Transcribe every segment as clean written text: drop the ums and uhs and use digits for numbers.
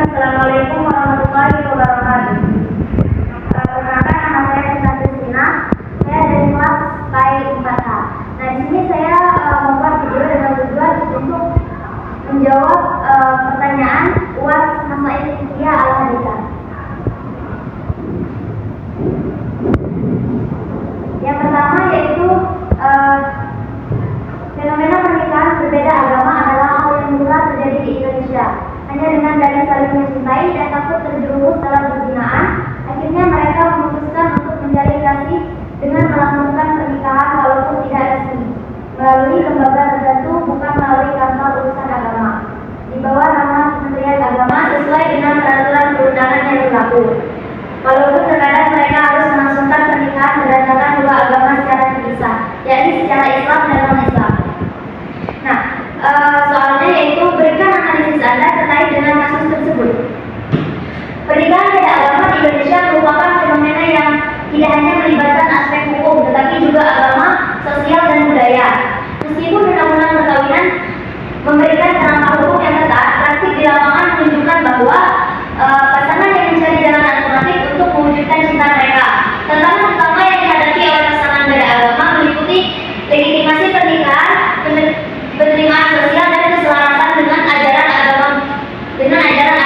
Assalamualaikum warahmatullahi wabarakatuh. Perkenalkan, nama saya Sinta Kristina. Saya dari kelas KAI 4A. Nah, di sini saya membuat video dengan tujuan untuk menjawab pertanyaan UAS Masail Fikih Al-Haditsah. Yang pertama yaitu fenomena pernikahan berbeda agama adalah hal yang mudah terjadi di Indonesia. Hanya dengan dalih saling mencintai dan takut terjerumus dalam perzinahan, akhirnya mereka memutuskan untuk menjalin kasih dengan melangsungkan pernikahan walaupun tidak resmi, melalui lembaga tertentu, bukan melalui kantor urusan agama, di bawah nama Kementerian Agama sesuai dengan peraturan perundangan yang berlaku. Walaupun terkadang mereka harus melangsungkan pernikahan berdasarkan dua agama secara terpisah, yakni secara Islam dan non-Islam. Nah, soalnya yaitu berikan analisis Anda terkait dengan kasus tersebut. Pernikahan beda agama di Indonesia merupakan fenomena yang tidak hanya melibatkan aspek hukum, tetapi juga agama, sosial, dan budaya. Meskipun undang-undang perkawinan memberikan kerangka hukum yang ketat, praktik di lapangan menunjukkan bahwa pasangan yang mencari jalan alternatif untuk mewujudkan cinta mereka. Tantangan utama yang dihadapi oleh pasangan beda agama meliputi legitimasi pernikahan, penerimaan sosial, dan keselarasan dengan ajaran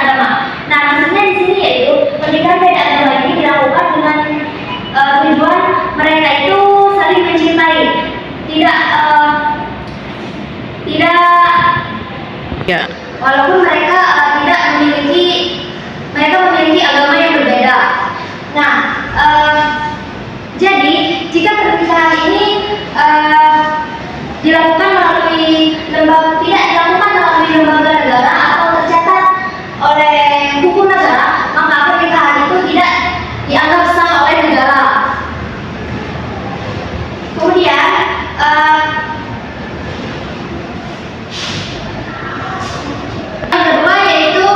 agama. Nah, maksudnya di sini yaitu pernikahan beda agama ini dilakukan dengan tujuan mereka itu saling mencintai, tidak walaupun mereka memiliki agama yang berbeda. Nah, jadi jika pernikahan ini dilakukan melalui lembaga negara atau tercatat oleh hukum negara, maka pernikahan itu tidak dianggap sah oleh negara. Kemudian yang kedua yaitu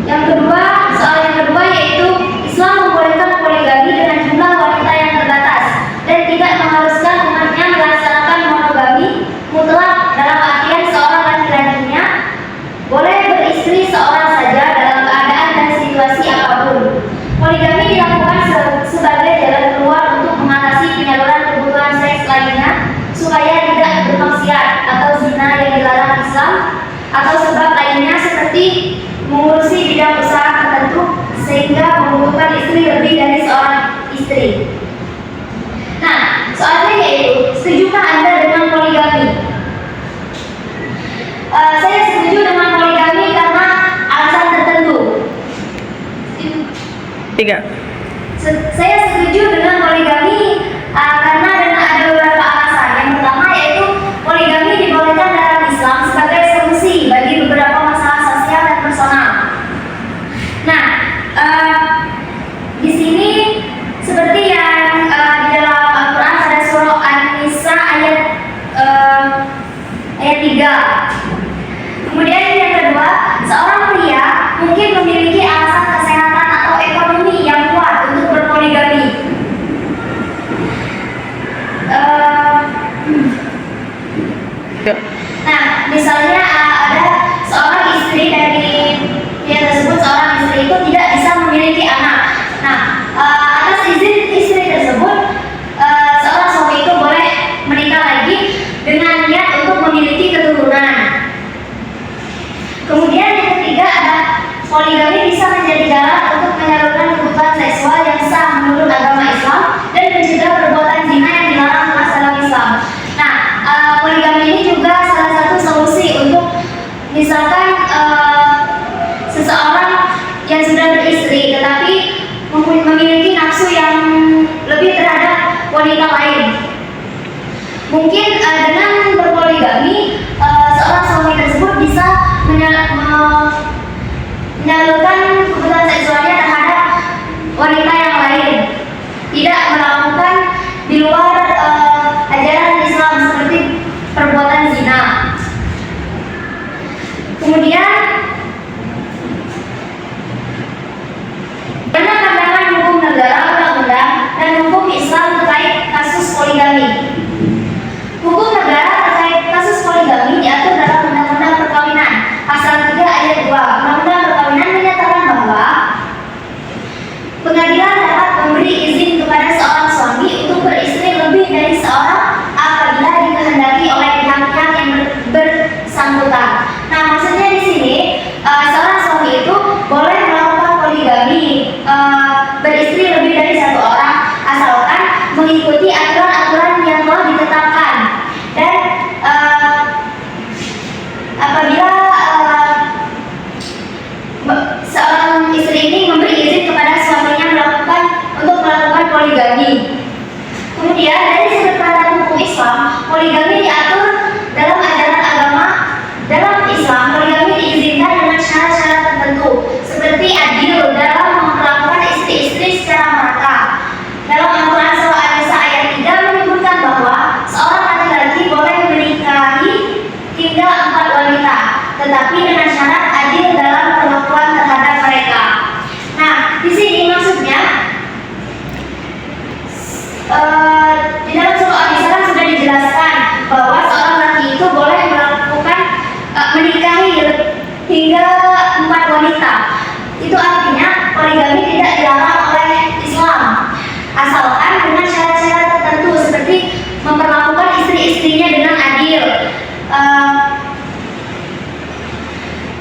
Yang kedua, soal yang kedua yaitu Islam membolehkan poligami dengan jumlah wanita yang terbatas dan tidak mengharuskan umatnya melaksanakan monogami mutlak dalam artian seorang laki-lakinya boleh beristri seorang saja dalam keadaan dan situasi apapun. Poligami dilakukan sebagai jalan keluar untuk mengatasi penyaluran kebutuhan seks lainnya supaya tidak bermaksiat atau zina yang dilarang Islam atau sebab lainnya seperti mengurusi bidang usaha tertentu sehingga membutuhkan istri lebih dari seorang istri. Nah, soalnya yaitu, setujukah Anda dengan poligami? Saya setuju dengan poligami karena alasan tertentu. 3. Saya setuju dengan poligami karena ada beberapa alasan. Yang pertama yaitu poligami dibolehkan dalam Islam sebagai solusi bagi beberapa masalah sosial dan personal. Nah, di sini seperti yang di dalam Al-Quran pada surah An-Nisa ayat 3. Kemudian yang kedua, seorang pria mungkin memiliki alasan kesehatan atau ekonomi yang kuat untuk berpoligami. Nah, misalnya ada seorang istri dari pria tersebut, seorang istri itu tidak bisa memiliki anak. Nah, atas izin istri tersebut, seorang suami itu boleh menikah lagi dengan niat untuk memiliki keturunan. Kemudian yang ketiga ada poligami bisa menjadi jalan untuk menyalurkan kebutuhan seksual yang sah menurut agama Islam dan mencegah perbuatan zina yang dilarang oleh dalam Islam. Nah, poligami ini juga salah satu solusi untuk misalkan seseorang yang sudah beristri tetapi memiliki nafsu yang lebih terhadap wanita lain. Mungkin dengan berpoligami seorang suami tersebut bisa menyalurkan kebutuhan seksualnya terhadap wanita yang lain, tidak melakukan di luar ajaran Islam seperti perbuatan zina. Kemudian karena pandangan hukum negara, undang-undang dan hukum Islam terkait kasus poligami. Hukum negara terkait kasus poligami diatur dalam Undang-Undang Perkawinan Pasal 3 ayat 2. Undang-Undang Perkawinan menyatakan bahwa pengadilan dapat memberi izin kepada seorang suami untuk beristri lebih dari seorang apabila dikehendaki oleh pihak-pihak yang bersangkutan. Nah, maksudnya di sini seorang suami itu boleh melakukan poligami, beristri lebih dari satu orang asalkan mengikuti aturan-aturan yang telah ditetapkan. Dan apabila seorang istri ini memberi izin kepada suaminya untuk melakukan poligami. Kemudian dari sudut pandang hukum Islam, poligami diatur dalam ajaran agama. Dalam Islam, poligami diizinkan dengan syarat-syarat tertentu seperti adil dalam memperlakukan istri-istri secara merata. Dalam Al-Quran surah An-Nisa ayat 3 menyebutkan bahwa seorang laki-laki boleh menikahi hingga 4 wanita, tetapi dengan syarat adil dalam perlakuan terhadap mereka. Nah, di sini maksudnya di dalam surah An-Nisa kan sudah dijelaskan bahwa seorang laki itu boleh melakukan menikahi hingga 4 wanita. Itu artinya poligami tidak dilarang oleh Islam, asalkan dengan syarat-syarat tertentu seperti memperlakukan istri-istrinya dengan adil.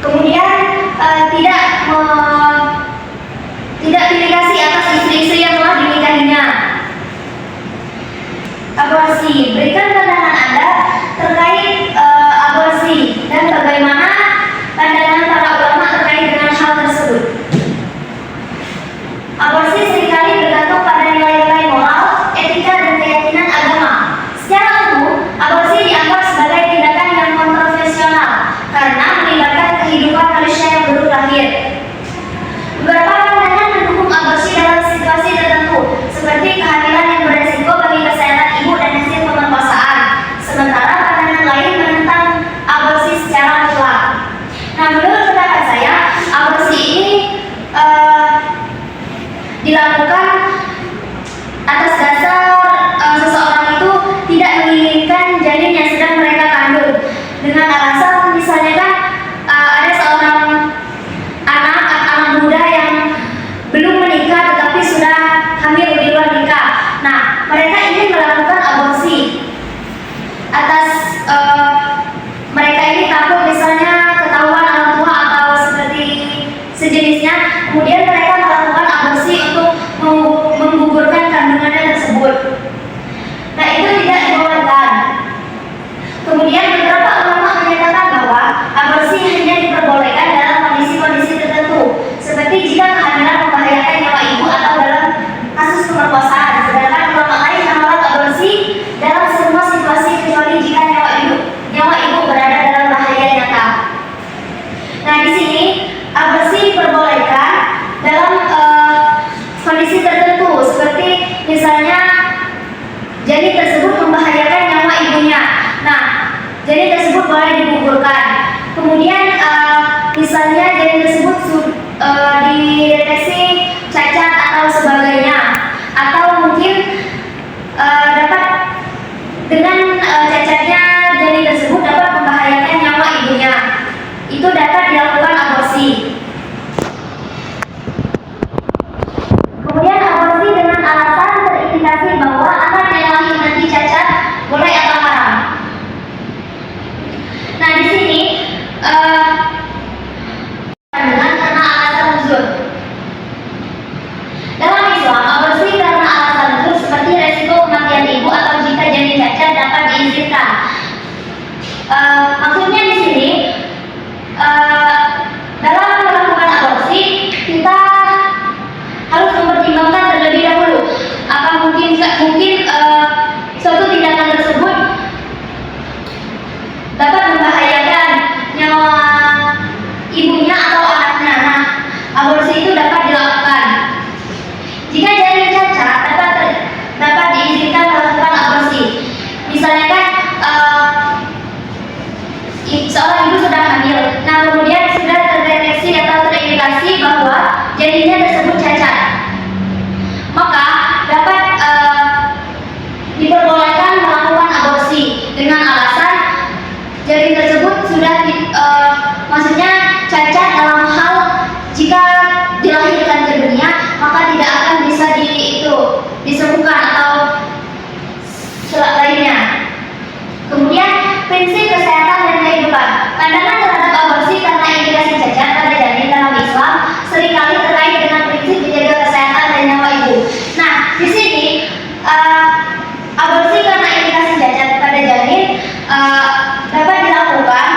Kemudian tidak pilih kasih atas istri-istri yang telah dinikahinya. Aborsi, berikan pandangan Anda terkait aborsi dan bagaimana pandangan para ulama terkait dengan hal tersebut. Aborsi seringkali bergantung pada nilai-nilai moral, etika, dan keyakinan agama. Secara umum, aborsi tersebut dideteksi cacat atau sebagainya, atau mungkin dapat dengan cacatnya janin tersebut dapat membahayakan nyawa ibunya, itu dapat dilakukan aborsi. Kemudian aborsi dengan alasan terindikasi bahwa anak yang lahir nanti cacat boleh atau haram. Nah, di sini karena alasan nuzul. Dalam Islam, aborsi karena alasan nuzul seperti resiko kematian ibu atau jika janin cacat dapat diizinkan. Maksudnya di sini dalam melakukan aborsi kita harus mempertimbangkan terlebih dahulu apa mungkin suatu tindakan tersebut dapat membahayakan nyawa ibunya atau anaknya. Nah, aborsi itu dapat dilakukan. Jika janin cacat dapat diizinkan melakukan aborsi. Misalnya kan seorang ibu sudah hamil, nah kemudian sudah terdeteksi atau terindikasi bahwa janinnya tersebut cacat, maka dapat diperbolehkan melakukan aborsi dengan alasan janin tersebut sudah maksudnya cacat dalam hal jika dilahirkan ke dunia maka tidak akan bisa disembuhkan atau lainnya. Kemudian prinsip kesehatan dan kehidupan. Pandangan terhadap aborsi karena indikasi cacat pada janin dalam Islam seringkali terkait dengan prinsip menjaga kesehatan dan nyawa ibu. Nah, di sini aborsi karena indikasi cacat pada janin dapat dilakukan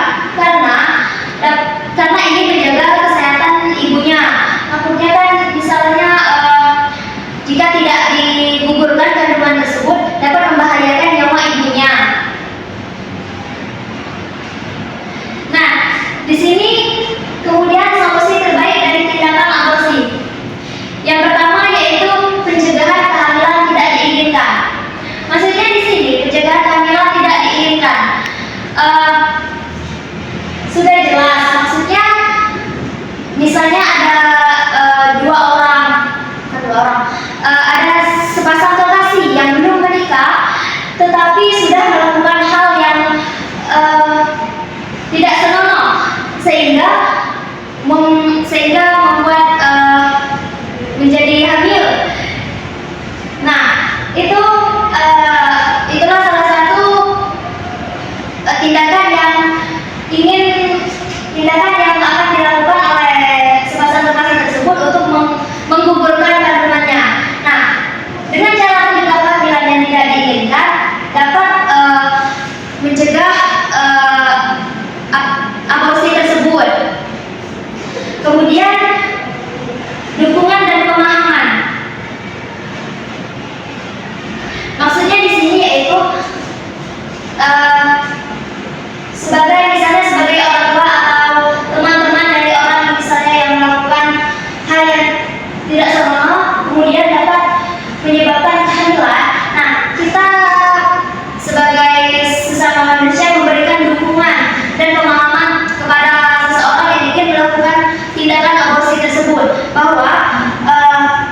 karena ingin menjaga kesehatan ibunya. Maksudnya kan misalnya jika tidak digugurkan kandungan tersebut dapat membahayakan nyawa ibunya. Nah, di sini kemudian solusi terbaik dari tindakan aborsi. Yang pertama yaitu pencegahan kehamilan tidak diinginkan. Maksudnya di sini pencegahan kehamilan tidak diinginkan. Sudah jelas, maksudnya misalnya ada ada sepasang kekasih yang belum menikah tetapi sudah melakukan hal yang tidak senonoh sehingga membuat menjadi hamil. Nah, itulah salah satu tindakan yang akan dilakukan oleh sepasang kekasih tersebut untuk menggugurkan kandungannya. Nah, dengan cara mencegah kehamilan yang tidak diinginkan dapat mencegah aborsi tersebut. Kemudian dukungan dan pemahaman. Maksudnya di sini yaitu sebagai orang tua atau teman-teman dari orang misalnya yang melakukan hal yang tidak senonoh kemudian dapat menyebabkan kehamilan. Nah, kita sebagai sesama manusia memberikan dukungan dan pemahaman kepada seseorang yang ingin melakukan tindakan aborsi tersebut bahwa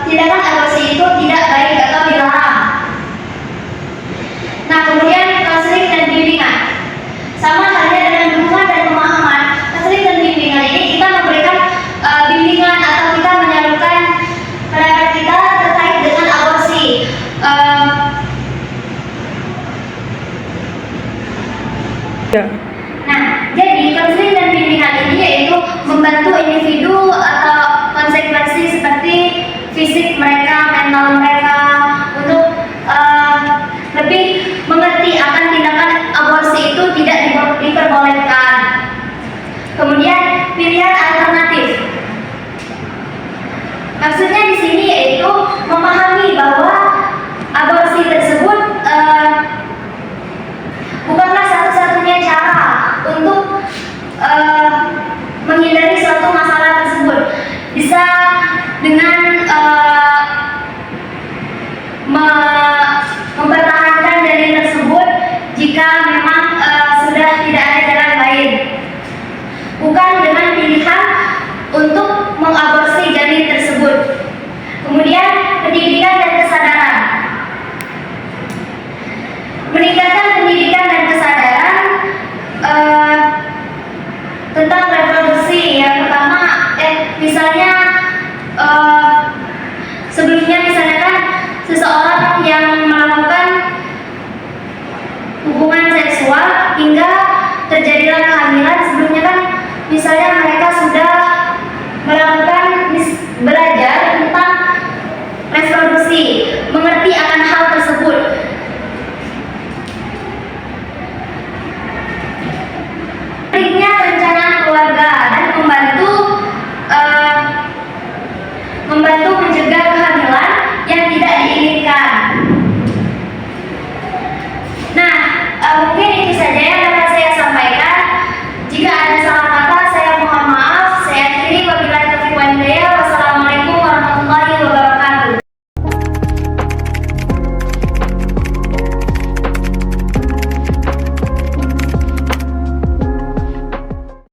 tindakan aborsi itu tidak baik atau dilarang. Nah, kemudian konseling dan bimbingan. Sama halnya dengan dukungan dan pemahaman, konseling dan bimbingan ini kita memberikan bimbingan atau kita menyalurkan pendapat kita terkait dengan aborsi. Nah, jadi konseling dan bimbingan ini yaitu membantu individu atau konsekuensi seperti fisik mereka, mental mereka untuk lebih mengerti akan tindakan aborsi itu tidak diperbolehkan. Kemudian pilihan alternatif. Maksudnya di sini yaitu memahami bahwa aborsi tersebut bukanlah satu-satunya cara untuk